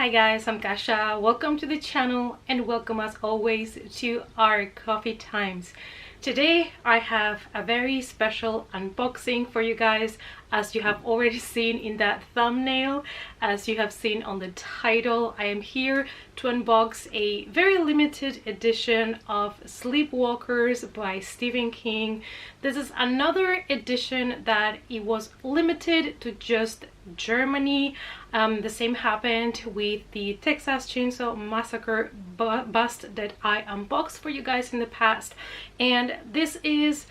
Hi guys, I'm Kasha. Welcome to the channel and welcome as always to our coffee times. Today I have a very special unboxing for you guys, as you have already seen in that thumbnail, as you have seen on the title. I am here to unbox a very limited edition of Sleepwalkers by Stephen King. This is another edition that it was limited to just Germany. The same happened with the Texas Chainsaw Massacre bust that I unboxed for you guys in the past, and this is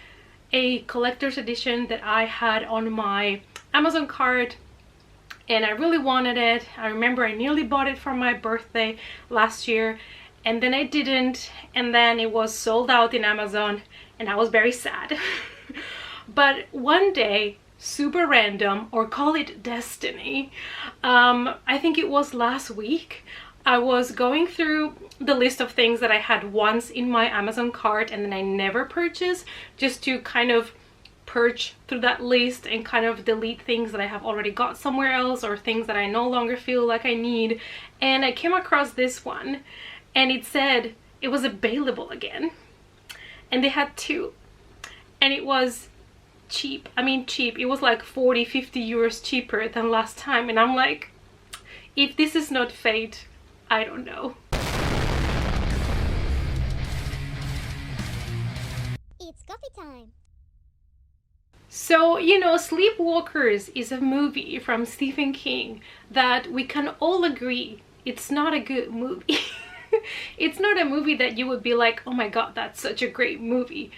a collector's edition that I had on my Amazon cart and I really wanted it. I remember I nearly bought it for my birthday last year and then I didn't, and then it was sold out in Amazon and I was very sad. But one day, super random, or call it destiny, I think it was last week, I was going through the list of things that I had once in my Amazon cart and then I never purchased, just to kind of purge through that list and kind of delete things that I have already got somewhere else or things that I no longer feel like I need. And I came across this one and it said it was available again, and they had two, and it was cheap. I mean cheap, it was like 40-50 euros cheaper than last time, and I'm like, if this is not fate, I don't know. It's coffee time. So, you know, Sleepwalkers is a movie from Stephen King that we can all agree it's not a good movie. It's not a movie that you would be like, oh my god, that's such a great movie.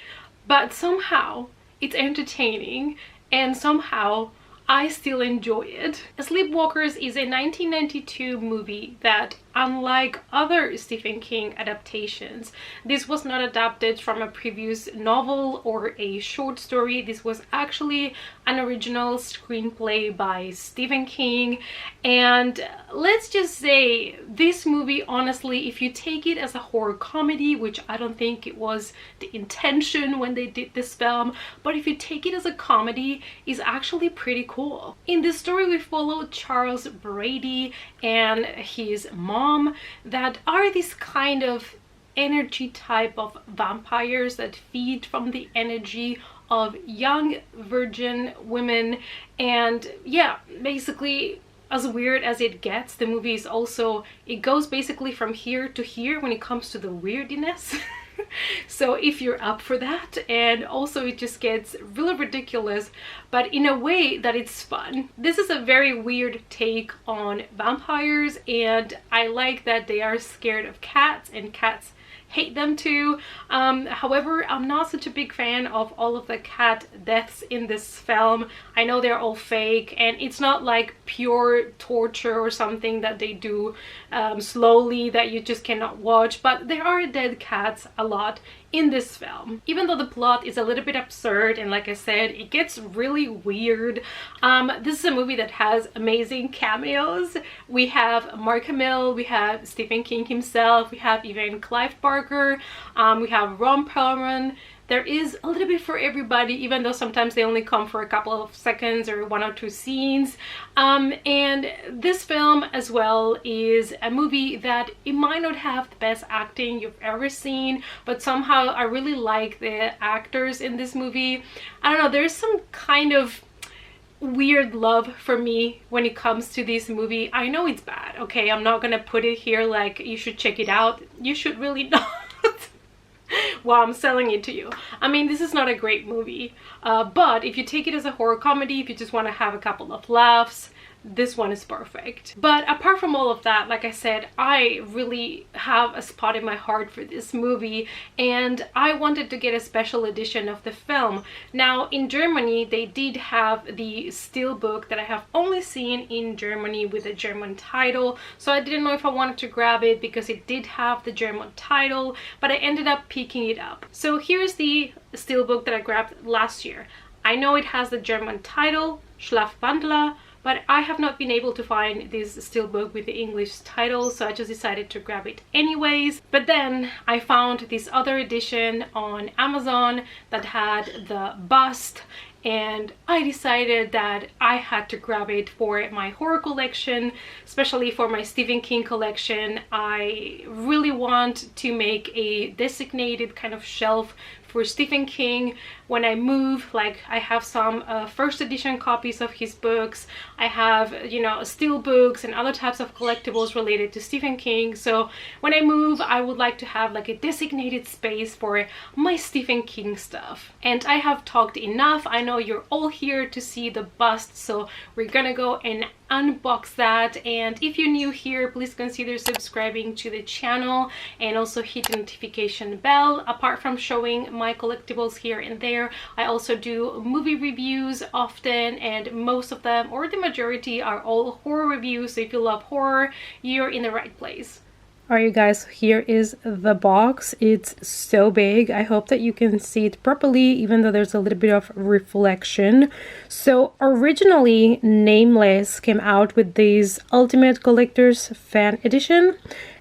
But somehow it's entertaining and somehow I still enjoy it. Sleepwalkers is a 1992 movie that, unlike other Stephen King adaptations, this was not adapted from a previous novel or a short story. This was actually an original screenplay by Stephen King, and let's just say this movie, honestly, if you take it as a horror comedy, which I don't think it was the intention when they did this film, but if you take it as a comedy, is actually pretty cool. In this story we follow Charles Brady and his mom that are this kind of energy type of vampires that feed from the energy of young virgin women. And yeah, basically, as weird as it gets, the movie is also, it goes basically from here to here when it comes to the weirdness. So if you're up for that, and also it just gets really ridiculous, but in a way that it's fun. This is a very weird take on vampires, and I like that they are scared of cats and cats hate them too. However, I'm not such a big fan of all of the cat deaths in this film. I know they're all fake and it's not like pure torture or something that they do slowly that you just cannot watch, but there are dead cats a lot in this film. Even though the plot is a little bit absurd and, like I said, it gets really weird, this is a movie that has amazing cameos. We have Mark Hamill, we have Stephen King himself, we have even Clive Barker, we have Ron Perlman. There is a little bit for everybody, even though sometimes they only come for a couple of seconds or one or two scenes. And this film as well is a movie that it might not have the best acting you've ever seen, but somehow I really like the actors in this movie. I don't know, there's some kind of weird love for me when it comes to this movie. I know it's bad, okay? I'm not gonna put it here like you should check it out. You should really not. Well, I'm selling it to you. I mean, this is not a great movie, but if you take it as a horror comedy, if you just want to have a couple of laughs, this one is perfect. But apart from all of that, like I said, I really have a spot in my heart for this movie, and I wanted to get a special edition of the film. Now, in Germany, they did have the steelbook that I have only seen in Germany with a German title, so I didn't know if I wanted to grab it because it did have the German title, but I ended up picking it up. So here's the steelbook that I grabbed last year. I know it has the German title, Schlafwandler, but I have not been able to find this steelbook with the English title, so I just decided to grab it anyways. But then I found this other edition on Amazon that had the bust and I decided that I had to grab it for my horror collection, especially for my Stephen King collection. I really want to make a designated kind of shelf for Stephen King when I move. Like, I have some first edition copies of his books. I have, you know, steel books and other types of collectibles related to Stephen King. So when I move, I would like to have like a designated space for my Stephen King stuff. And I have talked enough. I know you're all here to see the bust, so we're gonna go and unbox that. And if you're new here, please consider subscribing to the channel and also hit the notification bell. Apart from showing my collectibles here and there, I also do movie reviews often, and most of them, or the majority, are all horror reviews. So if you love horror, you're in the right place. Alright, you guys, here is the box. It's so big. I hope that you can see it properly, even though there's a little bit of reflection. So originally, Nameless came out with these Ultimate Collector's Fan Edition,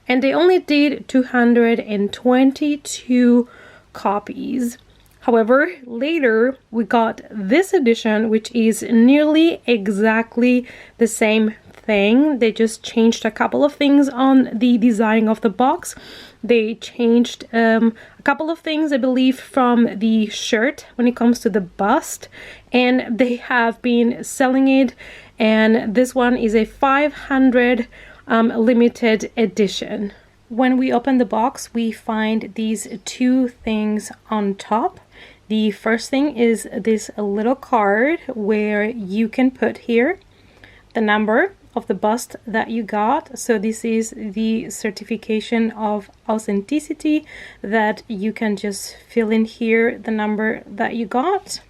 and they only did 222 copies. However, later we got this edition, which is nearly exactly the same thing. They just changed a couple of things on the design of the box. They changed a couple of things, I believe, from the shirt when it comes to the bust, and they have been selling it, and this one is a 500 limited edition. When we open the box, we find these two things on top. The first thing is this little card where you can put here the number of the bust that you got. So this is the certification of authenticity, that you can just fill in here the number that you got.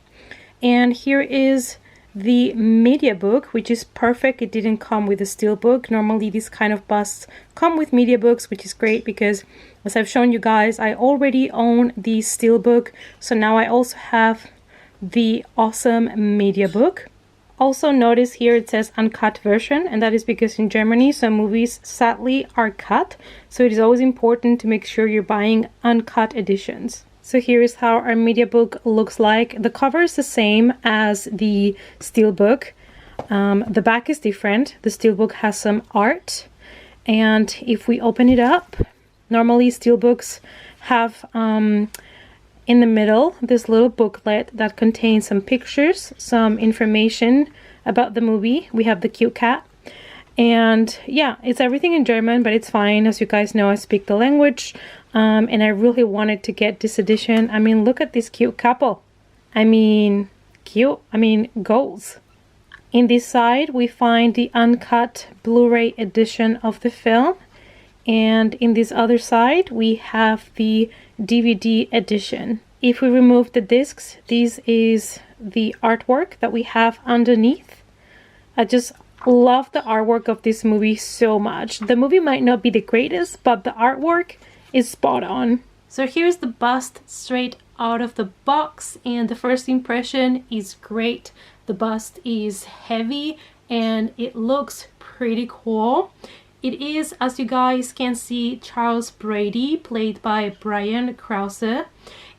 And here is the media book, which is perfect. It didn't come with a steel book. Normally these kind of busts come with media books, which is great because, as I've shown you guys, I already own the steel book, so now I also have the awesome media book. Also notice here it says uncut version, and that is because in Germany some movies sadly are cut, so it is always important to make sure you're buying uncut editions. So here is how our media book looks like. The cover is the same as the steelbook. The back is different. The steelbook has some art. And if we open it up, normally steelbooks have in the middle this little booklet that contains some pictures, some information about the movie. We have the cute cat. And yeah, it's everything in German, but it's fine. As you guys know, I speak the language. And I really wanted to get this edition. I mean, look at this cute couple. I mean, cute. I mean, goals. In this side, we find the uncut Blu-ray edition of the film. And in this other side, we have the DVD edition. If we remove the discs, this is the artwork that we have underneath. I just love the artwork of this movie so much. The movie might not be the greatest, but the artwork is spot on. So here's the bust straight out of the box, and the first impression is great. The bust is heavy and it looks pretty cool. It is, as you guys can see, Charles Brady, played by Brian Krause,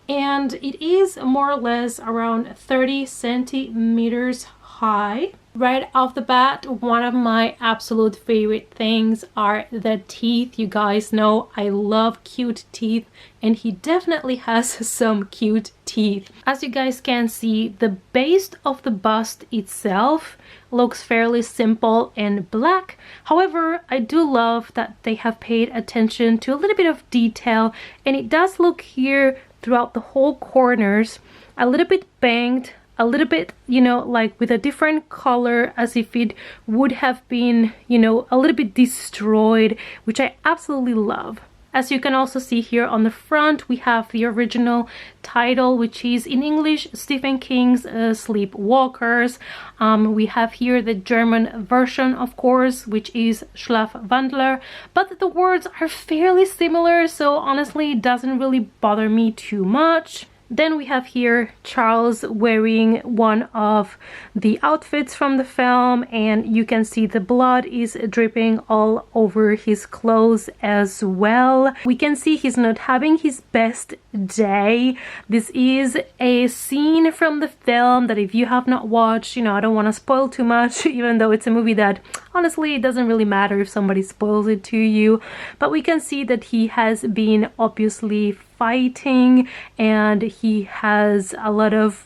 and it is more or less around 30 centimeters high. Right off the bat, one of my absolute favorite things are the teeth. You guys know I love cute teeth, and he definitely has some cute teeth. As you guys can see, the base of the bust itself looks fairly simple and black. However, I do love that they have paid attention to a little bit of detail, and it does look here throughout the whole corners a little bit banged, a little bit, you know, like with a different color, as if it would have been, you know, a little bit destroyed, which I absolutely love. As you can also see here on the front, we have the original title, which is in English Stephen King's Sleepwalkers. We have here the German version, of course, which is Schlafwandler, but the words are fairly similar, so honestly it doesn't really bother me too much. Then we have here Charles wearing one of the outfits from the film, and you can see the blood is dripping all over his clothes as well. We can see he's not having his best day. This is a scene from the film that if you have not watched, you know, I don't want to spoil too much, even though it's a movie that honestly it doesn't really matter if somebody spoils it to you. But we can see that he has been obviously fighting, and he has a lot of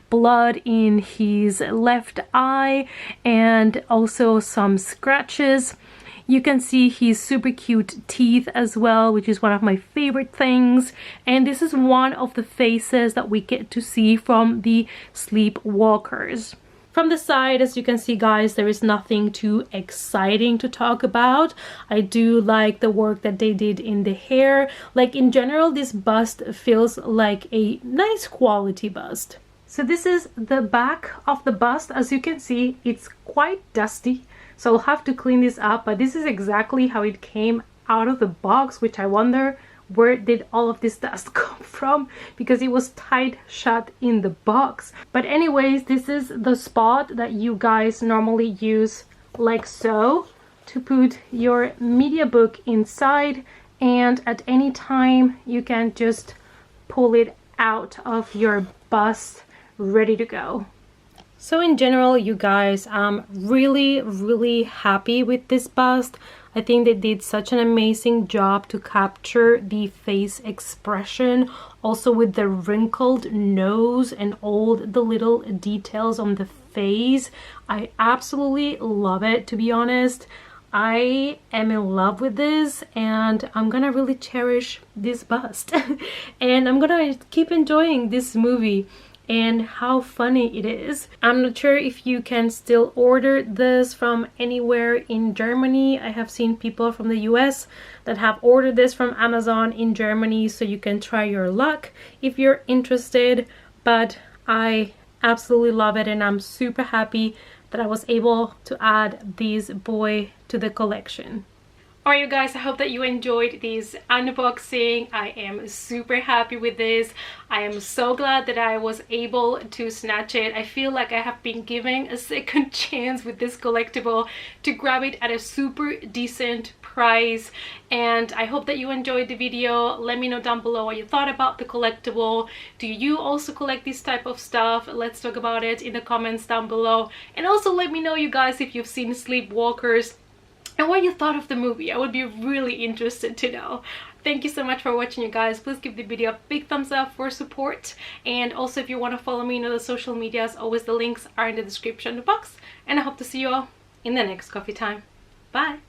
blood in his left eye and also some scratches. You can see his super cute teeth as well, which is one of my favorite things. And this is one of the faces that we get to see from the Sleepwalkers. From the side, as you can see, guys, there is nothing too exciting to talk about. I do like the work that they did in the hair. Like, in general, this bust feels like a nice quality bust. So this is the back of the bust. As you can see, it's quite dusty, so I'll have to clean this up, but this is exactly how it came out of the box, which I wonder where did all of this dust come from, because it was tied shut in the box. But anyways, this is the spot that you guys normally use like so to put your media book inside, and at any time you can just pull it out of your bust ready to go. So in general, you guys, I'm really happy with this bust. I think they did such an amazing job to capture the face expression, also with the wrinkled nose and all the little details on the face. I absolutely love it, to be honest. I am in love with this, and I'm gonna really cherish this bust. And I'm gonna keep enjoying this movie and how funny it is. I'm not sure if you can still order this from anywhere in Germany. I have seen people from the US that have ordered this from Amazon in Germany, so you can try your luck if you're interested. But I absolutely love it, and I'm super happy that I was able to add this boy to the collection. Alright, you guys, I hope that you enjoyed this unboxing. I am super happy with this. I am so glad that I was able to snatch it. I feel like I have been given a second chance with this collectible to grab it at a super decent price. And I hope that you enjoyed the video. Let me know down below what you thought about the collectible. Do you also collect this type of stuff? Let's talk about it in the comments down below. And also let me know, you guys, if you've seen Sleepwalkers and what you thought of the movie. I would be really interested to know. Thank you so much for watching, you guys. Please give the video a big thumbs up for support. And also, if you want to follow me on the social medias, always the links are in the description box. And I hope to see you all in the next coffee time. Bye!